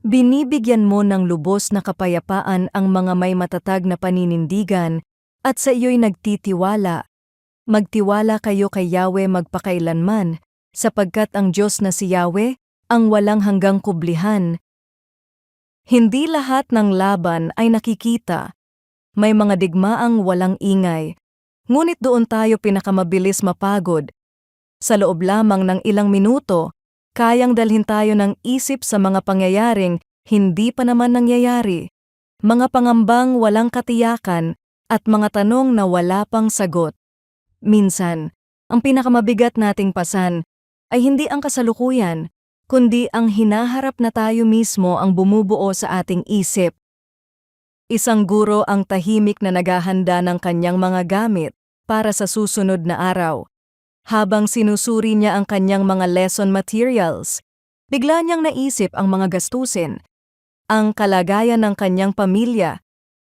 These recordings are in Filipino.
Binibigyan mo ng lubos na kapayapaan ang mga may matatag na paninindigan at sa iyo'y nagtitiwala. Magtiwala kayo kay Yahweh magpakailanman, sapagkat ang Diyos na si Yahweh ang walang hanggang kublihan. Hindi lahat ng laban ay nakikita. May mga digmaang walang ingay. Ngunit doon tayo pinakamabilis mapagod. Sa loob lamang ng ilang minuto, kayang dalhin tayo ng isip sa mga pangyayaring hindi pa naman nangyayari, mga pangambang walang katiyakan at mga tanong na wala pang sagot. Minsan, ang pinakamabigat nating pasan ay hindi ang kasalukuyan, kundi ang hinaharap na tayo mismo ang bumubuo sa ating isip. Isang guro ang tahimik na naghahanda ng kanyang mga gamit para sa susunod na araw. Habang sinusuri niya ang kanyang mga lesson materials, bigla niyang naisip ang mga gastusin, ang kalagayan ng kanyang pamilya,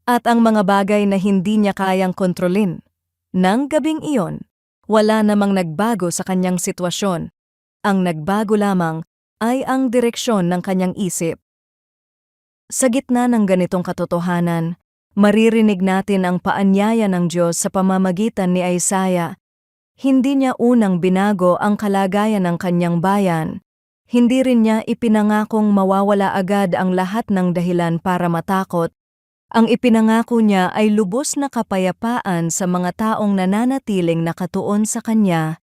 at ang mga bagay na hindi niya kayang kontrolin. Nang gabing iyon, wala namang nagbago sa kanyang sitwasyon. Ang nagbago lamang ay ang direksyon ng kanyang isip. Sa gitna ng ganitong katotohanan, maririnig natin ang paanyaya ng Diyos sa pamamagitan ni Isaiah. Hindi niya unang binago ang kalagayan ng kanyang bayan. Hindi rin niya ipinangakong mawawala agad ang lahat ng dahilan para matakot. Ang ipinangako niya ay lubos na kapayapaan sa mga taong nananatiling nakatuon sa kanya.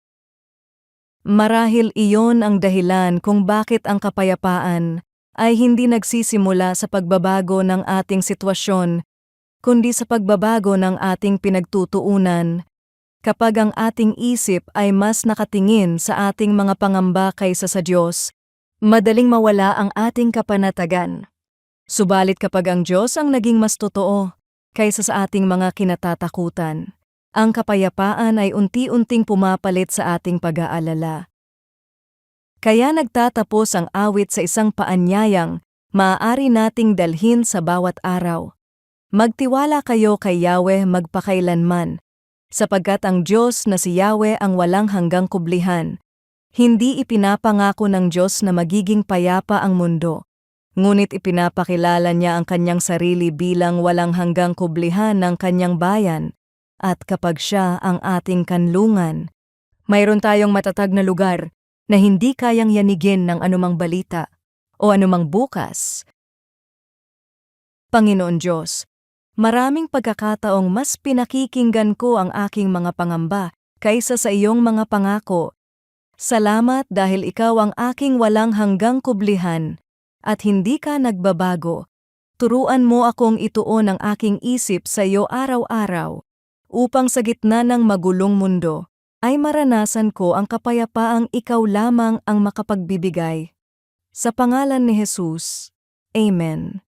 Marahil iyon ang dahilan kung bakit ang kapayapaan ay hindi nagsisimula sa pagbabago ng ating sitwasyon, kundi sa pagbabago ng ating pinagtutuunan. Kapag ang ating isip ay mas nakatingin sa ating mga pangamba kaysa sa Diyos, madaling mawala ang ating kapanatagan. Subalit kapag ang Diyos ang naging mas totoo kaysa sa ating mga kinatatakutan, ang kapayapaan ay unti-unting pumapalit sa ating pag-aalala. Kaya nagtatapos ang awit sa isang paanyayang maaari nating dalhin sa bawat araw. Magtiwala kayo kay Yahweh magpakailanman, sapagkat ang Diyos na si Yahweh ang walang hanggang kublihan. Hindi ipinapangako ng Diyos na magiging payapa ang mundo, ngunit ipinapakilala niya ang kanyang sarili bilang walang hanggang kublihan ng kanyang bayan, at kapag siya ang ating kanlungan, mayroon tayong matatag na lugar na hindi kayang yanigin ng anumang balita o anumang bukas. Panginoon Diyos, maraming pagkakataong mas pinakikinggan ko ang aking mga pangamba kaysa sa iyong mga pangako. Salamat dahil ikaw ang aking walang hanggang kublihan at hindi ka nagbabago. Turuan mo akong ituon ang aking isip sa iyo araw-araw upang sa gitna ng magulong mundo ay maranasan ko ang kapayapaang ikaw lamang ang makapagbibigay. Sa pangalan ni Jesus, Amen.